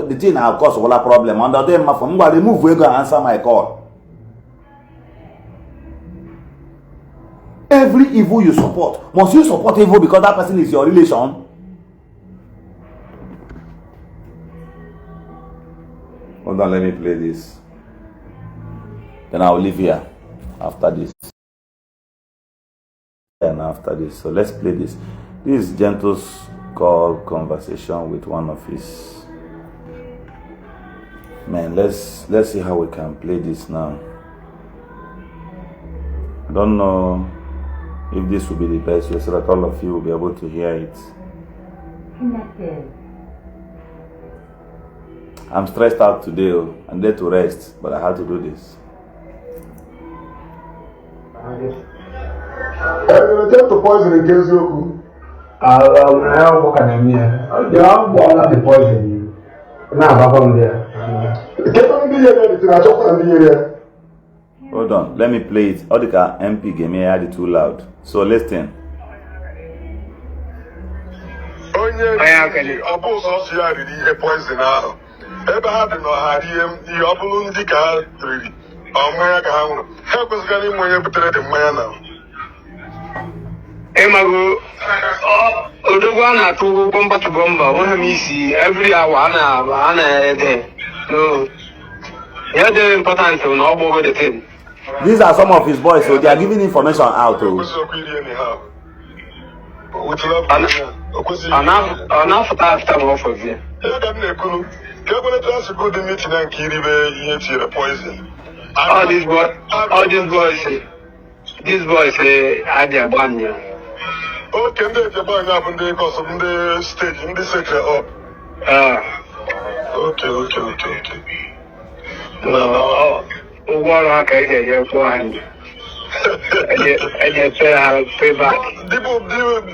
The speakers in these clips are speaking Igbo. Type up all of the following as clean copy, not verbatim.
the thing will cause a problem. And then my phone will remove we go and answer my call. Every evil you support, must you support evil because that person is your relation? Hold on, let me play this. Then I'll leave here after this. And after this, so let's play this. This is Gentle's call conversation with one of his men. Let's see how we can play this now. I don't know if this will be the best way so that all of you will be able to hear it. Connected. I'm stressed out today. I'm there to rest, but I had to do this. Attempt to poison in case you What can I mean? You have one the poison you. Now, I'm there. Hold on, let me play it. Odika MP gave me it too loud. So listen. Poison now. Ebe ha dị n'ọharie ihe ọ bụrụ ndị ka ha riri mmanya ka ha nwụrụ ha ekwesịghị inwe onye butere dị mmanya na Emago odogwa na to bomba to bomba one isi every hour ana there. No. Yeah, the important to know about the thing. These are some of his boys, so they are giving information out. Enough after off of you. All these boys say I their band. Okay, they bang up in the course of the stage in the sector up. Okay. No, what I can get your point. And you pay back. The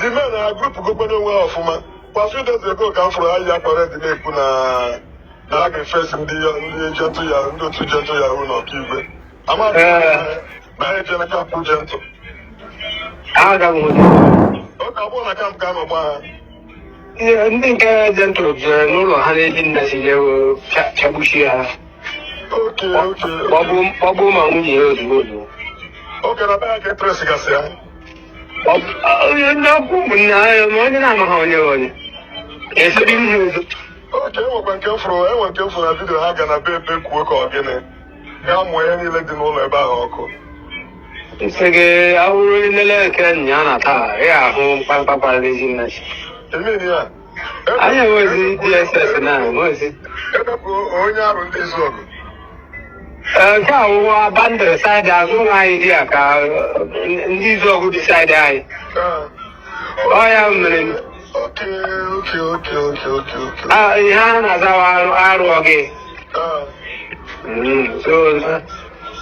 men are group go well for me. But few days ago, come for a yak already. They put a face in the gentle yard, go to gentle yard, no keep. I'm out my gentle gentle. I don't know. Okay, I can't come about. Yeah, I think gentle, no, honey, didn't see you, Chabushia. Okay. Babu Mamuni is good. Okay, I'm back at Tressica. Oh, you're not good. I'm on your own. Yes, I didn't. Okay, I came for a video. I can a big work again. I'm wearing any letting all about. It's a I will really like Yanata. Yeah, home, Papa, laziness. I was in DSS now, was it? Cow abandoned side as one idea. These are good side eye. I am. Okay. Hannah's our okay. So,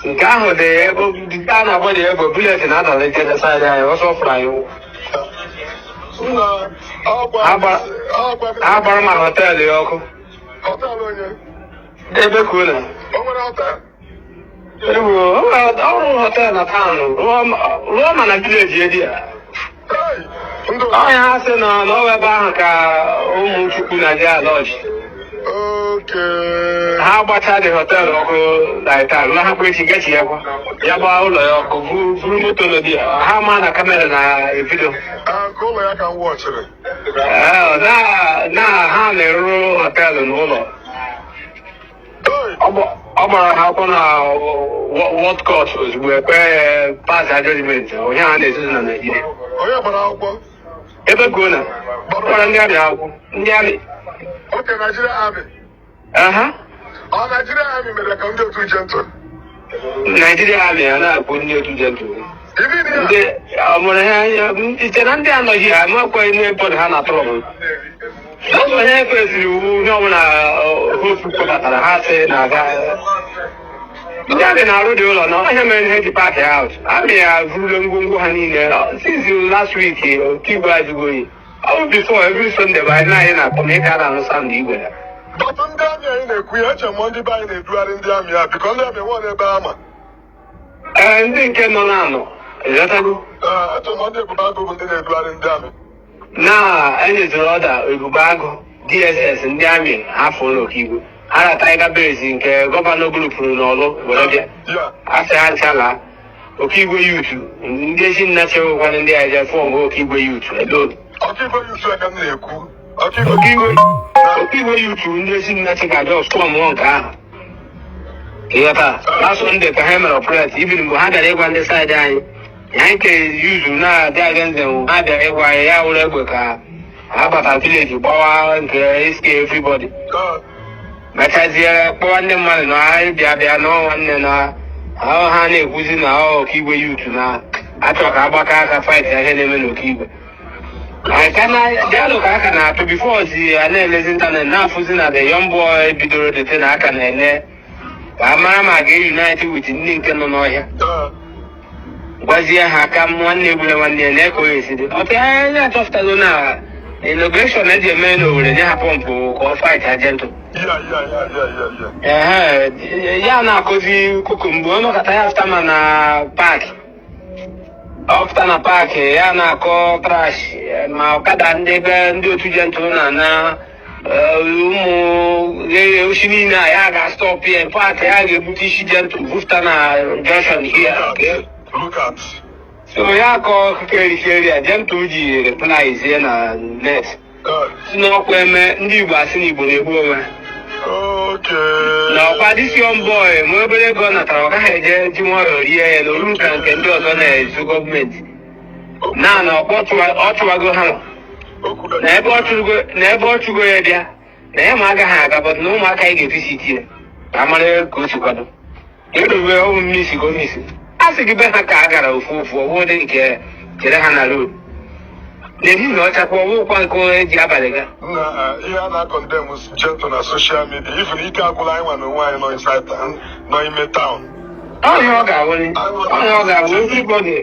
Gaho, the town of body ever bullet and other like the side eye also fly. How about my hotel, the Yoko? Hotel, cooler. Hotel na town. Roma na village I asked no bank Chukuna lodge. Okay. How about the hotel like that? Not going to get here. Yaba how man a camera na video. I can watch it. Now hotel in Holo. About how can what course was we pass a judgment or Yan is in Nigeria. Oh, yeah, but I'll Ever go now? Okay, Nigeria Army. Nigeria Army made a counter to gentle. Nigeria Army, and I put you to gentle. It's an anti-analogy. I'm not quite near for Hannah trouble. That's what happens. You know when I hope to come out of the house. Yeah, then I already know. I haven't the party out. I mean, I've been since you last week. Keep guys going. I will before every Sunday by 9 I come here on Sunday. But on the in a queer Monday by the dwelling down here because they have been one Obama. And then can no. Is that a go? I told Monday about the dwelling down. Nah, and it's another Ubago. DSS ndị amị afọ n'Okigwe ha na Tiger Base nke gọvanọ grupụrụ n'ọlụ were bịa asị ha nchala Okigwe Youth ndị ezi nna chewekwana ndị a je fọm Okigwe Youth alone. Okigwe Youth ndị ezi nna cheka just fọm nke ahụ ịghọta last Sunday ka ha mere ọpret ibiri mgbe ha bịara ịgwa ndị saịdị anyị anyị ke yuzu na-adị aga nze ha bịara ịgwa anyị ya wụrụ egbe ka ha bata vileji gbawa nke iske everybody mechazie kpọwa ndị mmadụ na ha bịa n'ọnwa nne na ha na-ekwuzi na Okigwe Youth na achọ ka agbaka aka fight ihe na-eme n'Okigwe dialụ ka aka na-atụ bifo zi a na-elezi ịntanet na-afụzi na the young boy bidoro dete na aka na-ele ka a mara ma ga-unite with ndị nke nọ n'ọhịa gwazie ha aka nwanne egbule nwanne ya na-eko ya esi dị ya achọpụtago na inauguration eji eme n'Owerri nye ha pọmpụ ka ọ fight agentụ ya na-akụzi kuku mgbe ọ nọkọta ya afta na paakị ya na-akọ trash ma ọkada ndị ebe ndị otu jentụ na ụmụ oshi niile a ya ga-stọp ya paakị ya ga-ebute isi jentụ bufta na junction here so ya kọ kekericheri ya jentụ ji replaizie na net si n'ọkwa eme ndị Igbo asị na Igbo na-egbu onwe na ọkwa disiọn bọị ma obere ego ọ natara ọ gaghị eje ji nwayọọ rie ya na olu ka nke ndị ọzọ na-ezu gọọmenti na ọ chụwago ha na ebe ọ chụgo ya bịa na ya ma agaghị aga bọt na ụmụaka anyị ga-evisiti ya ka mara ka o si kwado edobe ọmụ mmisi gomisi a sị gị be ha ka a gara ofu ọwụ dị nke chere ha na road n'ehihie ọchakwa ọwụkwa nke eji abalị ga ihe a na-akọndem jentụ na soshal midia ifere ike agwụla anyị nwa na onwe anyị nọ ime taụn ọhịa ọ ga-awụ everybody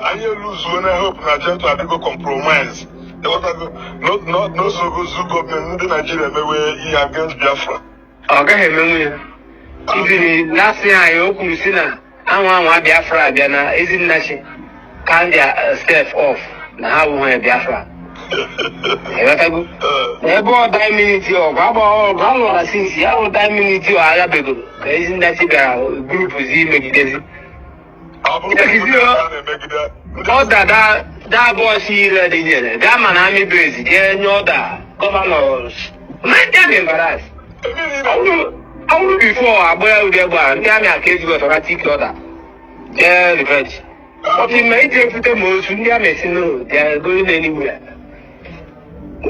anyị eluzuo na hope na jentụ adịgo compromise n'osogozu gọọmenti ndị Naijiria emewe ihe against Biafra ọ gaghị emenwu ya ibiri lasị anyị o kwuru si na anwa Biafra abịa na Ezinnachi can their step off na ha abụghị Biafra ewetago ebe ọ daa miniti ọgụ ọgụ alụra sinsi ya bụ daa miniti ọ aghabegoro ka Ezinnachi bịara grupuzi megidezi ọ daa bọọsụ ire dị nyere gaa ma na amị bezi jee nye ọda gọvanọ ndị embaras ọ bụrụ bifo agba ya ụdị egbe a ndị amị aka ejigo ọtọratik ọda jee riveji ọtụ ime iji efute ma otu ndị amị esi n'gori n'eluigwe ya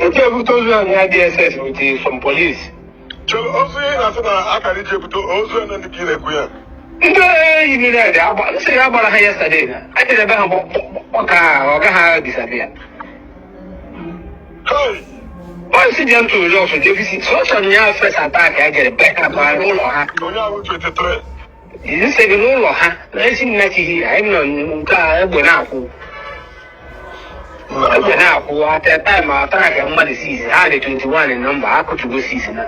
eji ebute ozu ahụ ya DSS with some police ozu ihe na-asị na akara iji ebute ozu ene ndị ka ị na-ekwu ya ndị yiri red nsị ya gbara ha yesterday na a jere ebe ha ọka ọ gaghị disappear onye jentụ ụzọ deficit sọsọ nya first attack a jere beka ba n'ụlọ ha nsị gị n'ụlọ ha na esi nnachighị anyị nọ nke a egbe na-akwụ at a time attack mmadụ 6 ha dị 21 nọmba akụtugo 6 na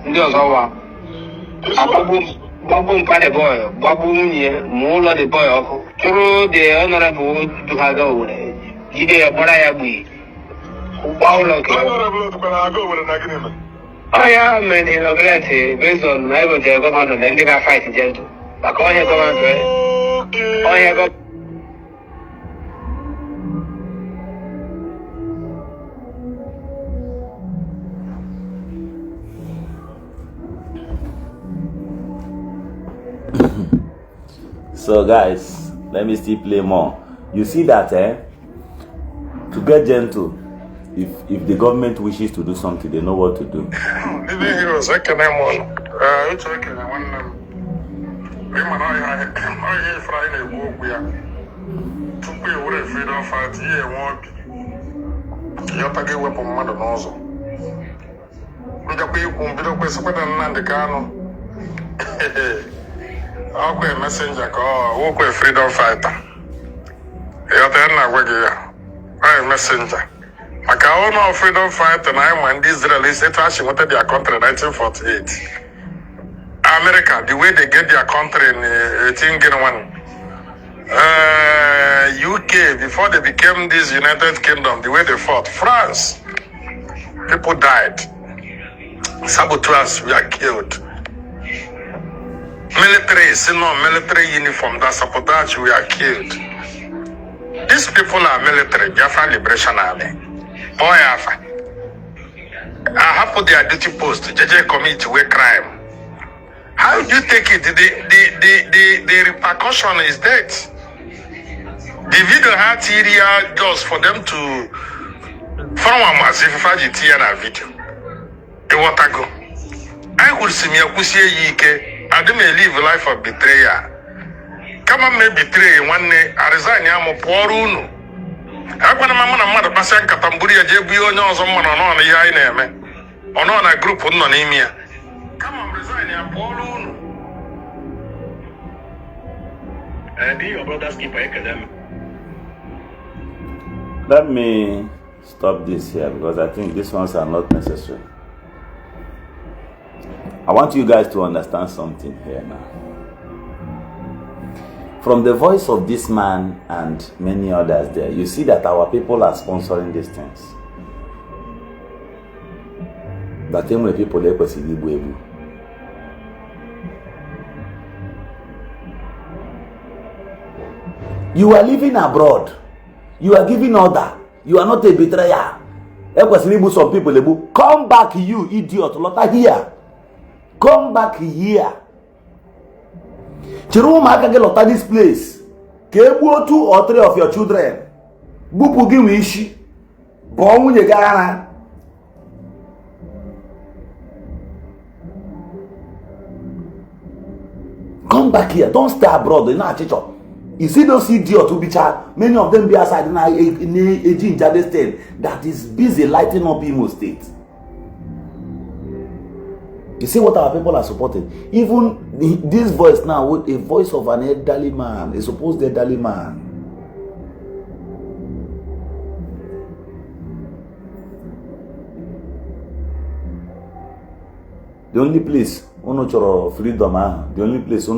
ndị ọzọ wa gbagbu mpa the boy gbagbu nwunye ma ụlọ the boy ọkụ chụrụ the honorable duhaga Owerri jide ya gbara ya gbee ụgba ụlọ nke ọhịa mere inaugurate based on na ebotere gọvanọ na ndị ga-fight jentụ maka ọhịa gọvanọ So guys, let me still play more. You see that to get gentle, if the government wishes to do something, they know what to do. Living heroes, I can name one. It's okay, one. Women are Friday walk we are. To be away freedom fight here, walk. You're taking weapon mother nozzle. We got people who be the Cano. I'll go a messenger call, walk with freedom fighter. You're a messenger. I can own freedom fighter and I when these Israelis actually wanted their country in 1948. America, the way they get their country in 1801. UK, before they became this United Kingdom, the way they fought. France, People died. Saboteurs were killed. Military, military uniform, that sabotage were killed. These people are military, Biafra Liberation Army. Boy, I have put their duty post, JJ commit with crime. How do you take it? The repercussion is death. The video had area just for them to find a massive video. The water go. I would see me a pussy yike. I do may live a life of betrayal. Come on, may betray one day. I resign. I'm a poor uno. I want a mother Basan Katamburia JBO knows someone on the name. On a group of non-emia. Come on, resign. I'm poor uno. And your brothers keep academic. Let me stop this here because I think these ones are not necessary. I want you guys to understand something here now. From the voice of this man and many others there, you see that our people are sponsoring these things. But then when people like us, you are living abroad. You are giving order. You are not a betrayer. Some people come back, you idiot. Lotta here. Come back here. Chiruma can get this place. Kebu 2 or 3 of your children. Bupugi wishi. Bomu yegana. Come back here. Don't stay abroad. You're not a teacher. You see those idiots who be charged, many of them be outside in a Jade state that is busy lighting up Imo State. You see what our people are supporting? Even this voice now, a voice of an elderly man, a supposed elderly man. The only place, freedom, the only place,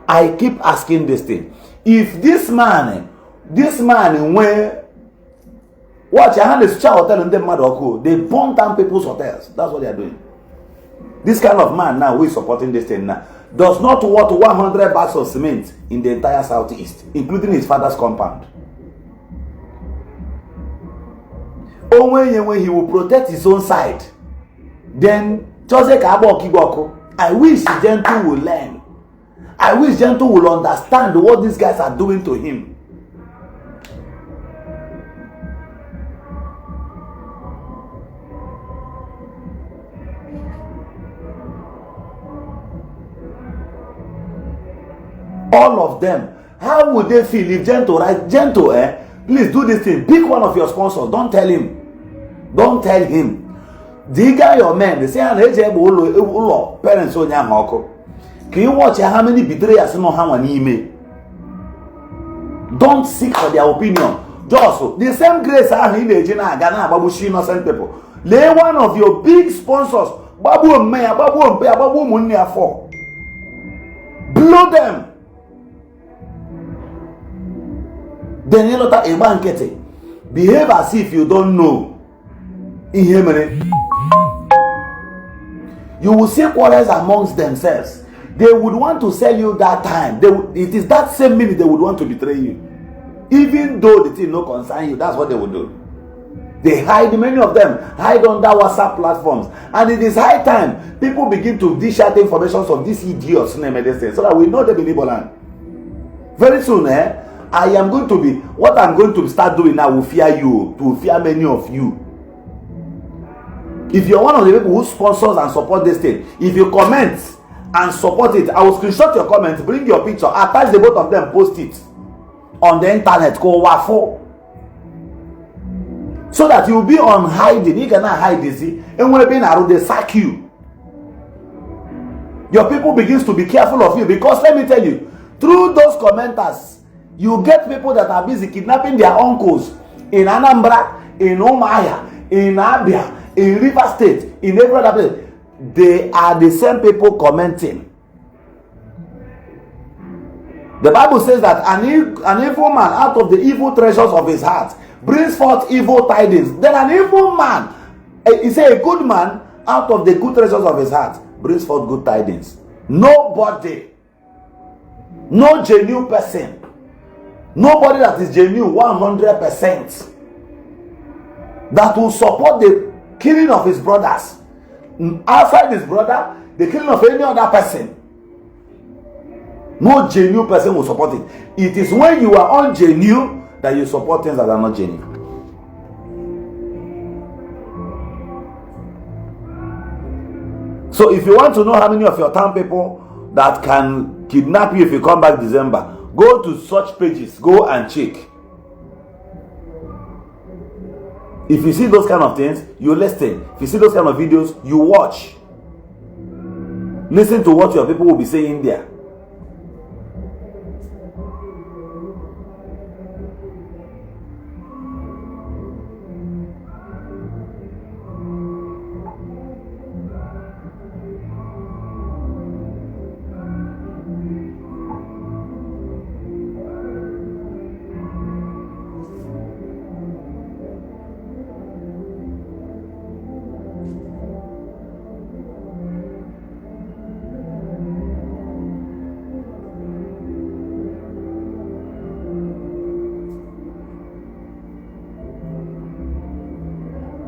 I keep asking this thing. If this man when watch your hand is hotel and they burn down people's hotels. That's what they are doing. This kind of man now who is supporting this thing now does not want 100 bags of cement in the entire southeast, including his father's compound. When he will protect his own side, then I wish Gentle will learn. I wish Gentle will understand what these guys are doing to him. All of them. How would they feel if Gentle, right? Gentle, please do this thing. Pick one of your sponsors. Don't tell him. Don't tell him. Diga your men. They say, parents on your can you watch how many betrayers know how an email? Don't seek for their opinion. Just the same grace I in the Ghana, Babushi innocent people. Lay one of your big sponsors, Babu Mea, Babu Mpea, Babu Munia for. Blow them. Then you lot a banquet. Behave as if you don't know. You will see quarrels amongst themselves. They would want to sell you that time. It is that same minute they would want to betray you. Even though the thing no concern you, that's what they would do. They hide, many of them hide under WhatsApp platforms. And it is high time people begin to dish out information of these idiots so that we know them in Igbo land. Very soon, what I'm going to start doing now will fear you, to fear many of you. If you're one of the people who sponsors and support this thing, if you comment and support it, I will screenshot your comments, bring your picture, attach the both of them, post it on the internet, called Wafo. So that you'll be on hiding. You cannot hide this, and when they sack you. Your people begins to be careful of you, because let me tell you, through those commenters, you get people that are busy kidnapping their uncles in Anambra, in Omaya, in Abia, in River State, in every other place. They are the same people commenting. The Bible says that an evil man out of the evil treasures of his heart brings forth evil tidings. Then an evil man, he said a good man out of the good treasures of his heart brings forth good tidings. Nobody, no genuine person, nobody that is genuine 100% that will support the killing of his brothers outside his brother, the killing of any other person. No genuine person will support it. It is when you are ungenuine that you support things that are not genuine. So if you want to know how many of your town people that can kidnap you if you come back December, go to such pages, go and check. If you see those kind of things, you listen. If you see those kind of videos, you watch. Listen to what your people will be saying there.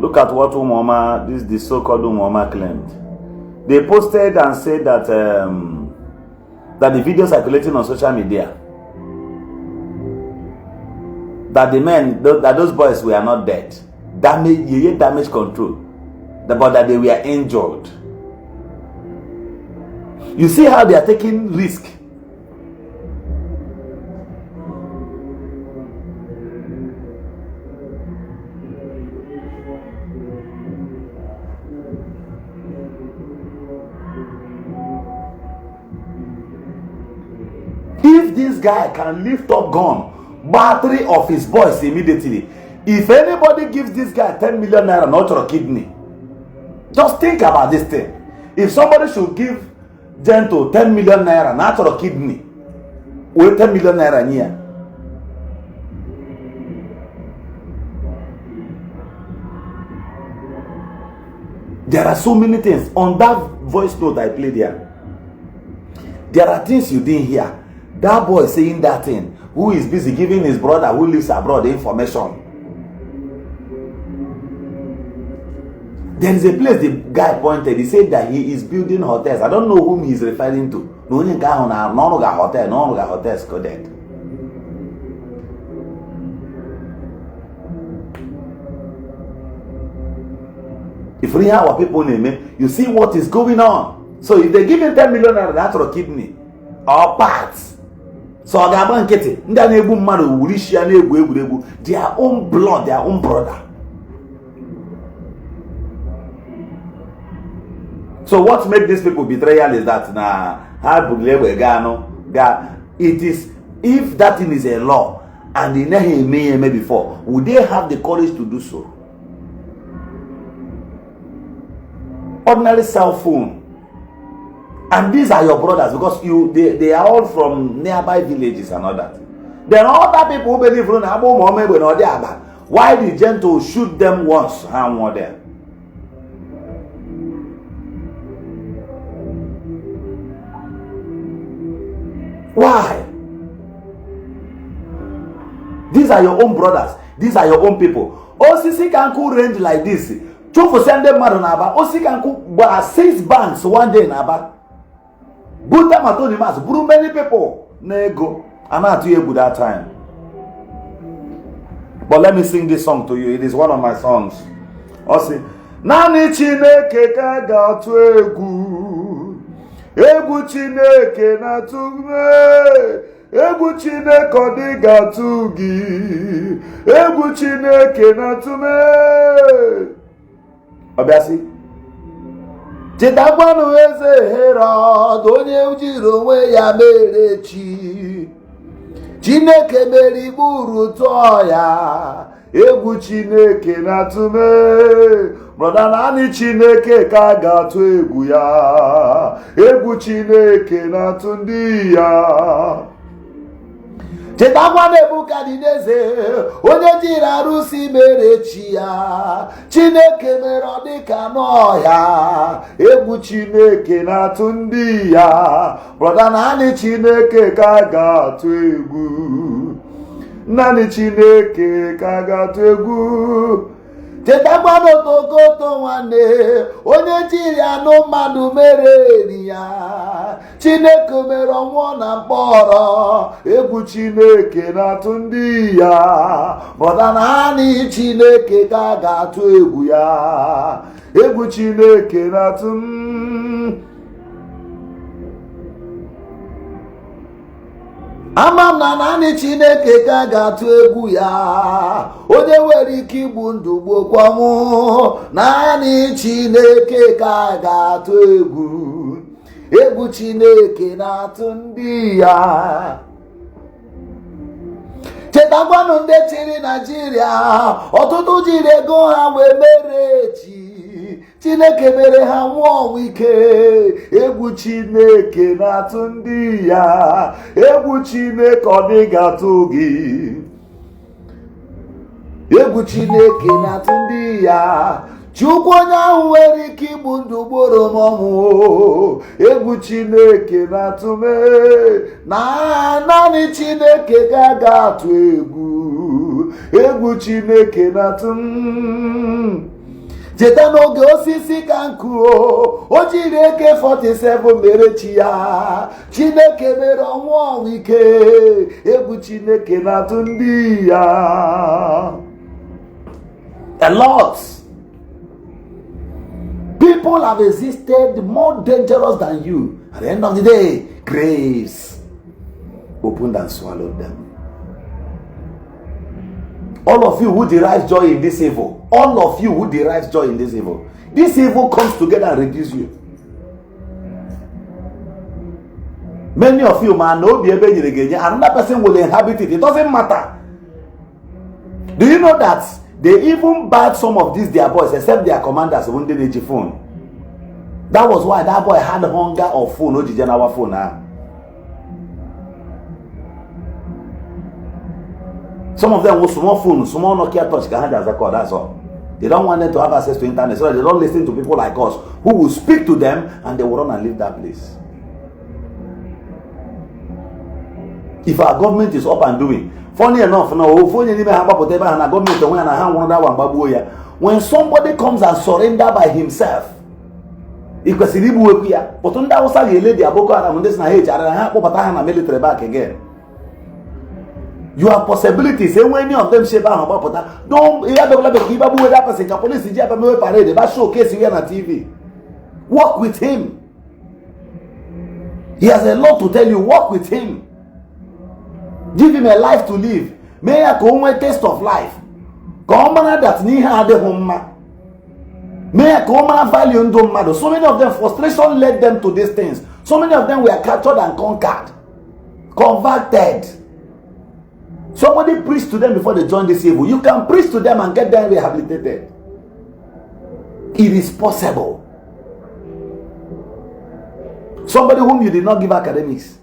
Look at what Umoma, the so-called Umoma claimed. They posted and said that that the video circulating on social media, that the men, that those boys were not dead, damage control, but that they were injured. You see how they are taking risk. If this guy can lift up gun, battery of his boys immediately, if anybody gives this guy 10 million naira not your kidney, just think about this thing. If somebody should give Gento 10 million naira not your kidney, with 10 million naira here, there are so many things on that voice note I played here. There are things you didn't hear. That boy saying that thing, who is busy giving his brother who lives abroad information. There is a place the guy pointed. He said that he is building hotels. I don't know whom he is referring to. No only guy on a hotel, no hotels coded. If we have our people name it, you see what is going on. So if they give him 10 million naira, that's for kidney or parts. So their own blood, their own brother. So what made these people betrayal is that it is, if that thing is a law and they never before, would they have the courage to do so? Ordinary cell phone. And these are your brothers because they are all from nearby villages and all that. Then other people who believe in Abu, why did Gento shoot them once and more there? Why? These are your own brothers. These are your own people. OCC can range like this. Chufu send them mad on Aba. OCC can 6 banks one day in Aba. Buta Matonimas, brew many people. Nego. I'm not too able that time. But let me sing this song to you. It is one of my songs. Also, Nani Chineke kaga tu egu. Egu Chineke na tume. Egu Chineke odiga tugi. Egu Chineke na tume. Obiasi. Chitakwanu eze Herod onye ujiri onwe ya mere chi. Chineke meri buru tụọ ya. Egwu Chineke na-atụme. Brother nani Chineke ka ga-atụ egwu ya. Egwu Chineke na-atụ ndị ya. chetakwa Nebukadneza onye jiri arụsị mere chi ya. Chineke mere ọ dịka n'ọhịa. Egwu Chineke na-atụ ndị ya. Brọda, naanị Chineke ka a ga-atụ egwu. Naanị Chineke ka a ga-atụ egwu. Chetakwa n'otokoto nwanne onye jiri anụ mmadụ mere eri ya. Chineke mere ọnwụọ na mkpọrọ. Egwu Chineke na-atụ ndị ya. Brọda, naanị Chineke ka a ga-atụ egwu ya. Egwu Chineke na-atụ ama m na naanị Chineke ka a ga-atụ egwu ya. Onye nwere ike igbu ndụ gbokwa ọnwụ. Naanị Chineke ka a ga-atụ egwu. Egwu Chineke na-atụ ndị ya. Chetakwanụ ndị chịrị Naịjirịa. Ọtụtụ jiri ego ha wee mere chi. Chineke mere ha nwụọ ọnwụ ike. Egwu Chineke na-atụ ndị ya. Egwu Chineke ọ dịghị atụ gị. Egwu Chineke na-atụ ndị ya. Chukwu onye ahụ nwere ike igbu ndụ gboro m ọnwụ. Egwu Chineke na-atụ m. Naanị Chineke ka a ga-atụ egwu. Egwu Chineke na-atụ m. Cheta n'oge osisi ka nkụ o jiri AK-47 mere chi ya. Chineke mere ọnwụ ike. Egwu Chineke na-atụ ndị ya. A lot. People have existed more dangerous than you. At the end of the day, grace opened and swallowed them. All of you who derive joy in this evil, all of you who derive joy in this evil comes together and reduces you. Many of you, man, another person will inhabit it. It doesn't matter. Do you know that they even bad some of these their boys, except their commanders, when they need phone? That was why that boy had hunger of phone, no general phone now. Some of them with small phones, small Nokia touch, that's all. They don't want them to have access to internet, so they don't listen to people like us who will speak to them and they will run and leave that place. If our government is up and doing, funny enough, when somebody comes and surrender by himself, military back again. You have possibilities. And when any of them shape out about don't that person police parade, but showcase you on TV. Work with him. He has a lot to tell you. Work with him. Give him a life to live. May I come a taste of life. Come that niha de home. May I come value ndo mado. So many of them frustration led them to these things. So many of them were captured and conquered, converted. Somebody preach to them before they join this evil. You can preach to them and get them rehabilitated. It is possible. Somebody whom you did not give academics.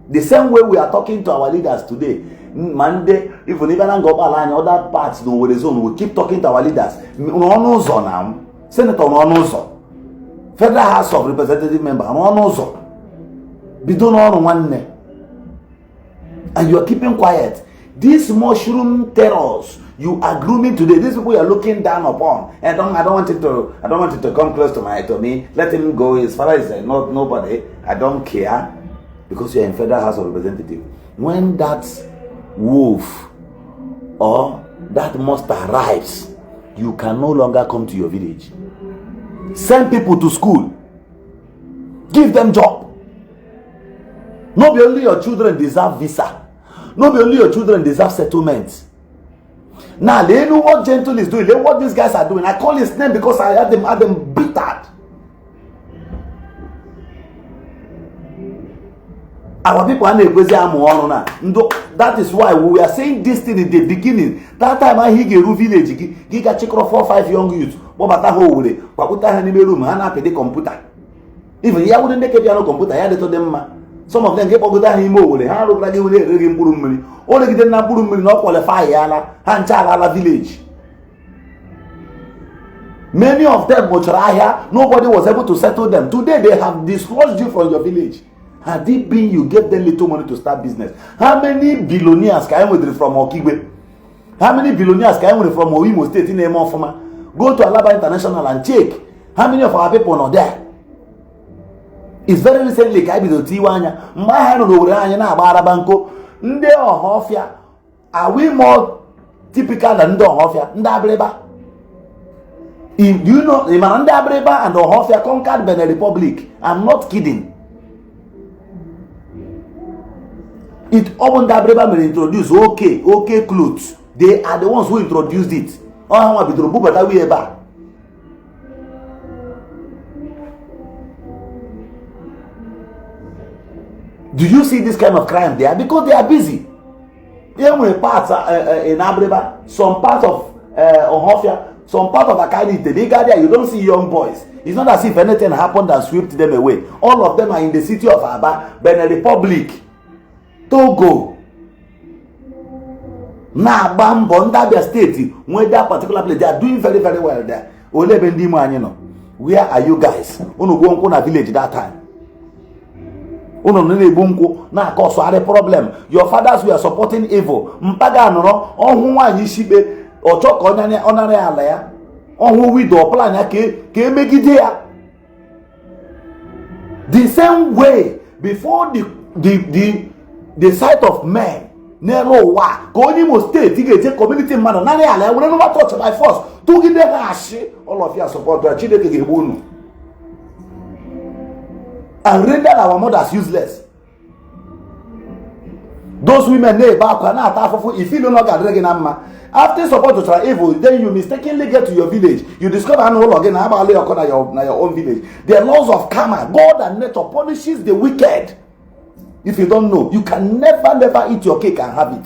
The same way we are talking to our leaders today. Monday, even go line other parts no with the zone, we keep talking to our leaders. Senator Nonozo, Federal House of Representative member Nonozo. Bidon one name. And you are keeping quiet. These mushroom terrors you are grooming today, these people you are looking down upon. And I don't want it to come close to me. Let him go as far as not nobody. I don't care, because you are in Federal House of Representative. When that wolf or that monster arrives, you can no longer come to your village. Send people to school. Give them job. Not only your children deserve visa. Not only your children deserve settlement. Now they know what Gentle is doing. They know what these guys are doing. I call his name because I had them bittered. Our people are that is why we were saying this thing in the beginning. That time I hear a village, he got check 4 or 5 young youths. What about the whole computer? Even here wouldn't take a piano computer. I had to them. some of them get pogoda him owere ha rụgara gị were ere gị mkpụrụ mmiri o regide na mkpụrụ mmiri na ọ qualify ya ala ha ncha ala village. Many of them mochara ahịa, nobody was able to settle them. Today they have dislodged you from your village. Had it been you gave them little money to start business, how many billionaires can you from Okigwe? How many billionaires can you from Oimo State in Emofoma? Go to Alaba International and check how many of our people are there. It's very recently ka ibido tiwanya mgbe ha no were anya na agba Arabanko ndị Ohofia. Are we more typical than ndị Ohofia? Ndị Abreba. Do you know Ndị Abreba and Ohofia conquered Benin Republic? I'm not kidding. It opened Abreba may introduce okay clothes. They are the ones who introduced it. Do you see this kind of crime there? Because they are busy. Even with parts in Abreba, some parts of Ohofia, some part of Akani, they got there, you don't see young boys. It's not as if anything happened and swept them away. All of them are in the city of Aba, Benin Republic, Togo. Now, Bambondabia State, when that particular place, they are doing very, very well there. Where are you guys? Uno village that time. Now, cause a problem. Your fathers were supporting evil. Mpaga no, shibe, or talk on an alaya, on who we do plan make it there. The same way, before the sight of men, Nero wa Imo State, take community man, Nani ala, we never touch by force. To give them all of you support to achieve the and render our mothers useless. Those women they back if you don't know that after support to try evil, then you mistakenly get to your village. You discover and all again about your own village. The laws of karma, God and nature punishes the wicked. If you don't know, you can never eat your cake and have it.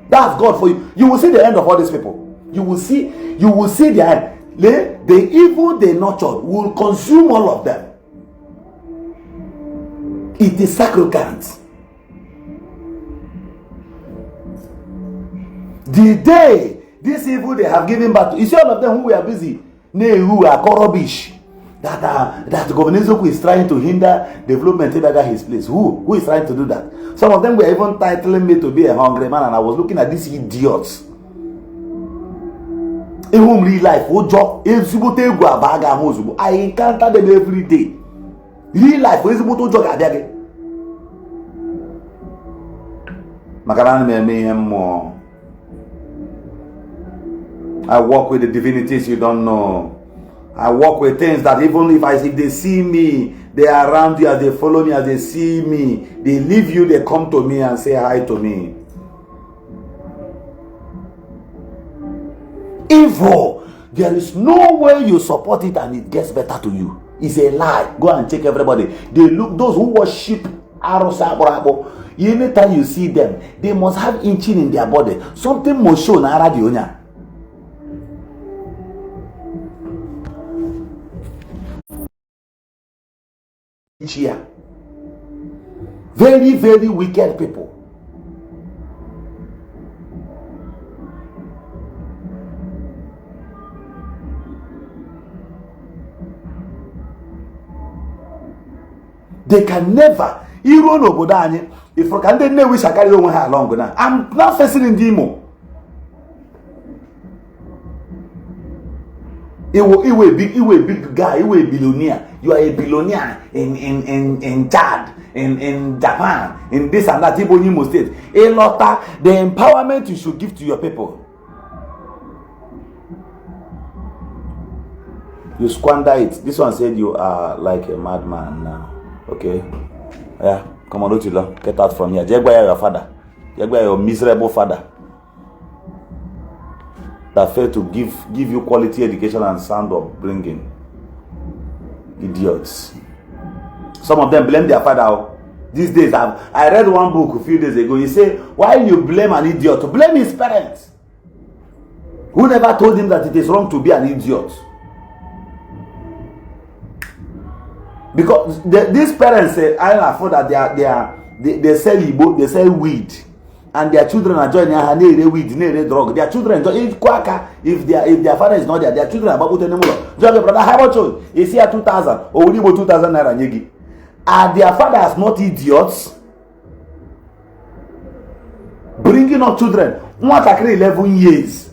That's God for you. You will see the end of all these people. You will see the end. The evil they nurtured will consume all of them. It is sacrifice. The day this evil they have given back to, you see all of them who were busy, who are rubbish, that Governor is trying to hinder development in his place. Who is trying to do that? Some of them were even titling me to be a hungry man, and I was looking at these idiots. In real life, I encounter them every day. Real life, I work with the divinities you don't know. I work with things that even if they see me, they are around you, as they follow me, as they see me, they leave you, they come to me and say hi to me. Evil, there is no way you support it and it gets better to you. It's a lie. Go and check everybody. They look, those who worship Arosa, anytime you see them, they must have inching in their body. Something must show na radionya. Here. Very, very wicked people. They can never. Even Obodani, if I can then wish I carry on her along now. I'm not facing in demo. It will big guy, it will billionaire. You are a billionaire in Chad, in Japan, in this and that, Igbo Imo State. A lot of the empowerment you should give to your people. You squander it. This one said you are like a madman now. Okay? Yeah, come on, get out from here. Jegwaya your father. Jegwaya your miserable father. That failed to give you quality education and sound upbringing. Idiots. Some of them blame their father. These days, I read one book a few days ago. He said, why you blame an idiot? To blame his parents. Who never told him that it is wrong to be an idiot? Because these parents say, I afford that they sell Igbo, they sell weed, and their children are joining near weed, near drug. Their children if their father is not there, their children are about to Join brother, how much is here 2,000 or we 2,000 naira nyegi? Are their fathers not idiots? Bringing up children, what 11 years.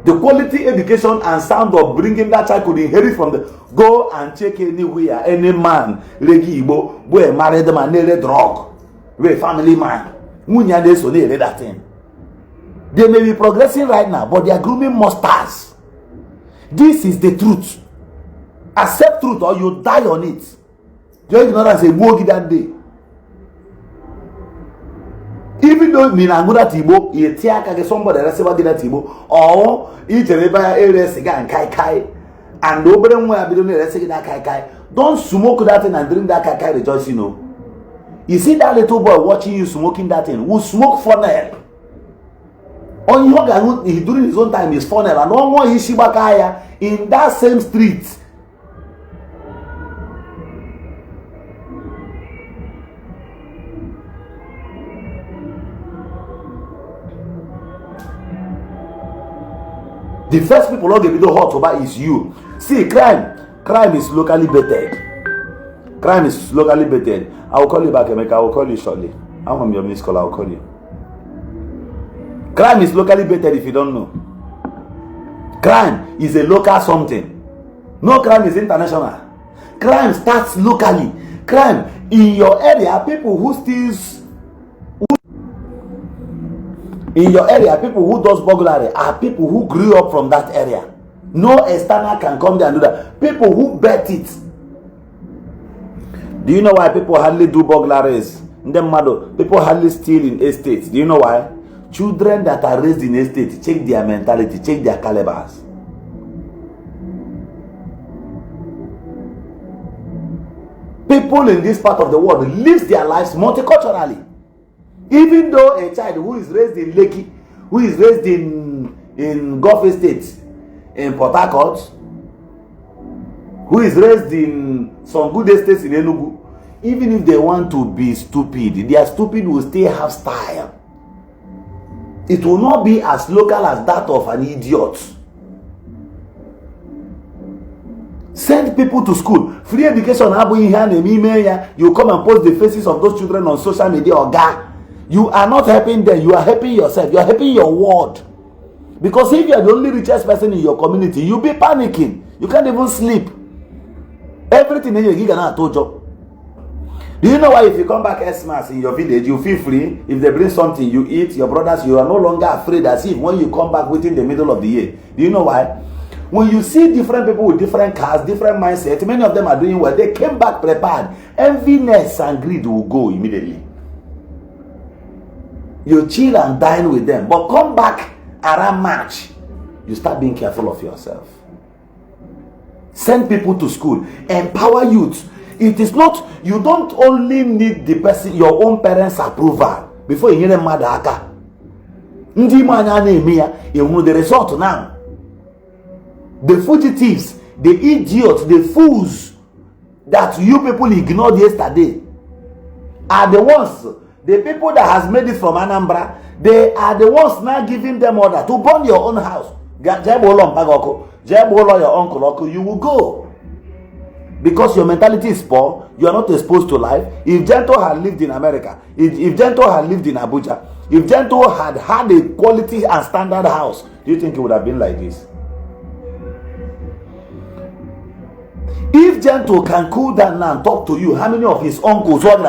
The quality education and sound of bringing that child could inherit from the go and check anywhere, any man, Regi Igbo, where married man, near drug, where family man, Munya de so near that thing. They may be progressing right now, but they are grooming monsters. This is the truth. Accept truth or you die on it. Your ignorance is wogi that day. Even though Minangura Tibo, you take somebody else about that Tibo, or eat a river area cigar and kai and open where I don't that kai. Don't smoke that thing and drink that kai rejoice, you know. You see that little boy watching you smoking that thing, who smoke funnel. On your he during his own time is funnel, and no more Ishibakaya in that same street. The first people who get the hot over is you. See, crime is locally bettered. Crime is locally bettered. I will call you back, Emeka. I will call you shortly. I'm on your missed call. I will call you. Crime is locally bettered if you don't know. Crime is a local something. No crime is international. Crime starts locally. Crime in your area, people who steals. In your area, people who does burglary are people who grew up from that area. No external can come there and do that. People who bet it. Do you know why people hardly do burglaries? People hardly steal in estates. Do you know why? Children that are raised in estates, check their mentality, check their calibers. People in this part of the world live their lives multiculturally. Even though a child who is raised in Lekki, who is raised in Gulf Estate, in Port Harcourt, who is raised in some good estates in Enugu, even if they want to be stupid, their stupid will still have style. It will not be as local as that of an idiot. Send people to school. Free education, you come and post the faces of those children on social media or you are not helping them, you are helping yourself, you are helping your world. Because if you are the only richest person in your community, you'll be panicking. You can't even sleep. Everything in your gig and job. Do you know why if you come back Xmas in your village, you feel free? If they bring something, you eat, your brothers, you are no longer afraid as if when you come back within the middle of the year. Do you know why? When you see different people with different cars, different mindsets, many of them are doing well. They came back prepared. Enviness and greed will go immediately. You chill and dine with them, but come back around March, you start being careful of yourself. Send people to school, empower youth. It is not, you don't only need the person, your own parents' approval before you hear them mad aka. The result now. The fugitives, the idiots, the fools that you people ignored yesterday are the ones. The people that has made it from Anambra, they are the ones now giving them order to burn your own house. Your uncle, you will go. Because your mentality is poor, you are not exposed to life. If Gento had lived in America, if Gento had lived in Abuja, if Gento had had a quality and standard house, do you think it would have been like this? If Gento can cool down now and talk to you, how many of his uncles in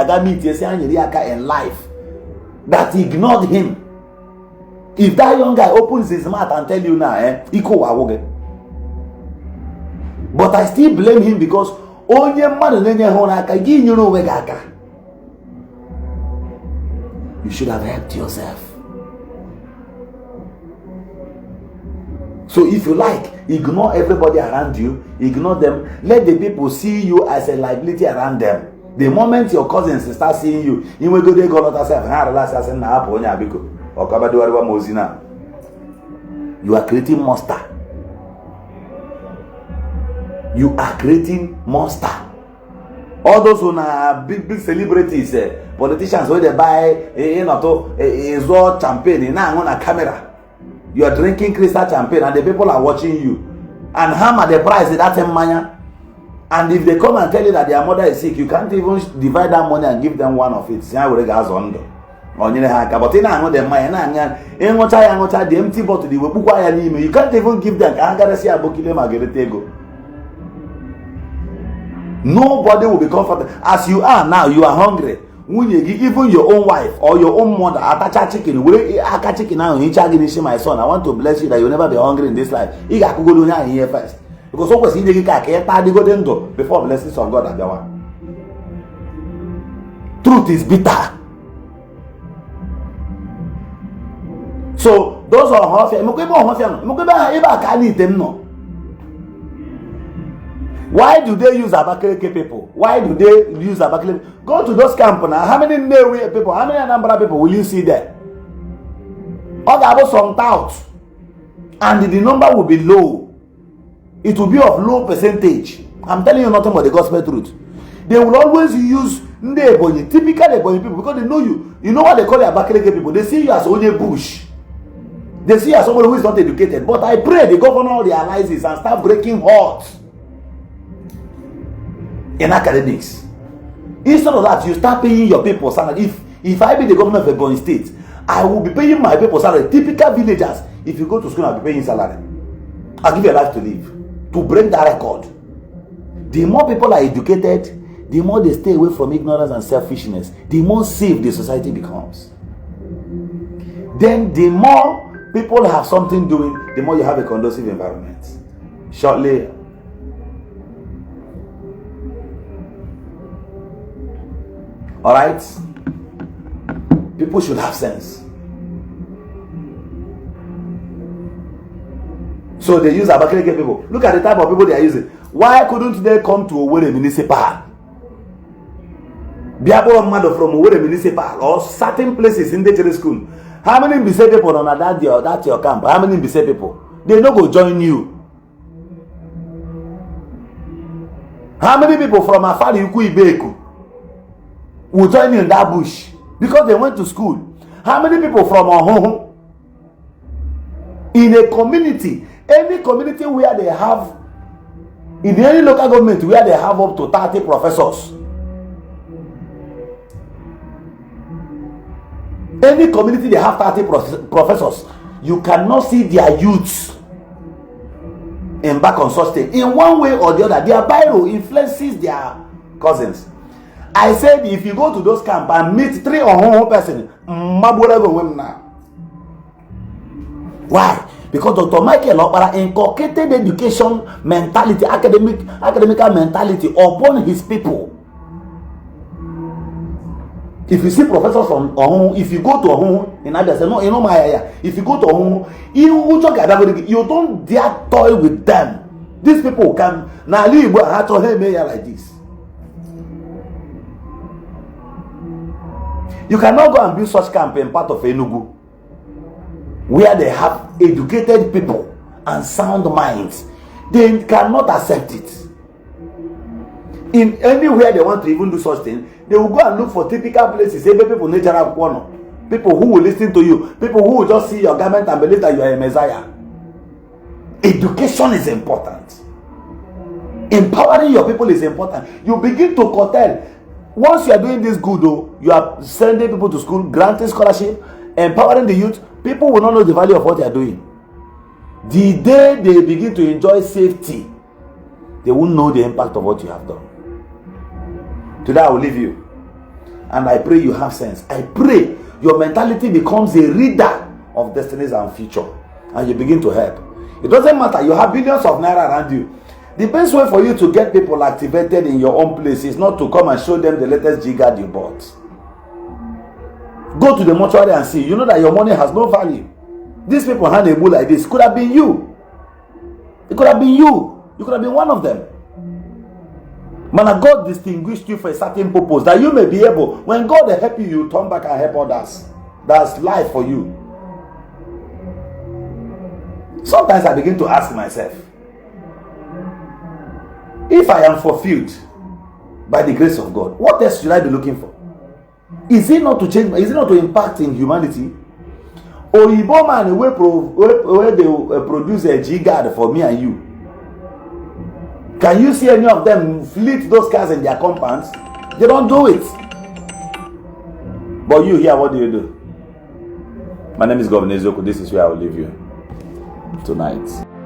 life that ignored him? If that young guy opens his mouth and tell you now, but I still blame him because you should have helped yourself. So if you like, ignore everybody around you, ignore them, let the people see you as a liability around them. The moment your cousins start seeing you, you will go there, go you are creating monster. You are creating monster. All those who are big celebrities, politicians, where they buy a champagne now on a camera. You are drinking crystal champagne and the people are watching you. And hammer the price that money. And if they come and tell you that their mother is sick, you can't even divide that money and give them one of it. But the empty bottle, you can't even give them. Nobody will be comfortable. As you are now, you are hungry. Even your own wife or your own mother attach a chicken. My son, I want to bless you that you'll never be hungry in this life. You got to go down here first. Because always you go before blessings of God are there. Truth is bitter. So those are why do they use Abakaliki people? Why do they use Abakaliki? Go to those camps now. How many Newe people, how many Anambra people will you see there? All the others sont out. And the number will be low. It will be of low percentage. I'm telling you nothing but the gospel truth. They will always use Nebonyi, typical Nebonyi people, because they know you. You know what they call the Abakaliki people? They see you as only bush. They see you as somebody who is not educated. But I pray the governor realizes and start breaking hearts in academics. Instead of that, you start paying your people salary. If I be the governor of Ebonyi State, I will be paying my people salary. Typical villagers, if you go to school, I'll be paying salary. I'll give you a life to live. To break that record. The more people are educated, the more they stay away from ignorance and selfishness, the more safe the society becomes. Then the more people have something doing, the more you have a conducive environment. Shortly, all right, people should have sense. So they use Abakaliki people. Look at the type of people they are using. Why couldn't they come to Owerri municipal? Biabolo Mado from Owerri municipal or certain places in the school. How many Mbise people on that your camp? How many Mbise people? They no go join you. How many people from Afari Ibeku will join you in that bush because they went to school? How many people from Ohun in a community, any community where they have, in any local government where they have up to 30 professors, any community they have 30 professors, you cannot see their youths embark on such thing. In one way or the other, their biro influences their cousins. I said, if you go to those camps and meet 3 or 4 persons, why? Because Dr. Michael Okpara inculcated education mentality, academical mentality upon his people. If you see professors from Ohun, if you go to Ohun in Abia, say no, you know my area. If you go to Ohun, you don't dare toy with them. These people can now Ala Igbo like this. You cannot go and build such camp in part of Enugu, where they have educated people and sound minds. They cannot accept it. In anywhere they want to even do such thing, they will go and look for typical places. People who will listen to you, people who will just see your garment and believe that you are a Messiah. Education is important. Empowering your people is important. You begin to curtail. Once you are doing this good, you are sending people to school, granting scholarship, empowering the youth. People will not know the value of what they are doing. The day they begin to enjoy safety, they won't know the impact of what you have done. Today I will leave you, and I pray you have sense. I pray your mentality becomes a reader of destinies and future, and you begin to help. It doesn't matter, you have billions of naira around you. The best way for you to get people activated in your own place is not to come and show them the latest jigger you bought. Go to the mortuary and see. You know that your money has no value. These people hand a bull like this. Could have been you. It could have been you. You could have been one of them. Man, God distinguished you for a certain purpose that you may be able. When God will help you, you turn back and help others. That's life for you. Sometimes I begin to ask myself, If I am fulfilled by the grace of God, what else should I be looking for? Is it not to change? Is it not to impact in humanity? Or Igbo man where they produce a G-Guard for me and you? Can you see any of them fleet those cars in their compounds? They don't do it. But you here, what do you do? My name is Governor Ezoko. This is where I will leave you tonight.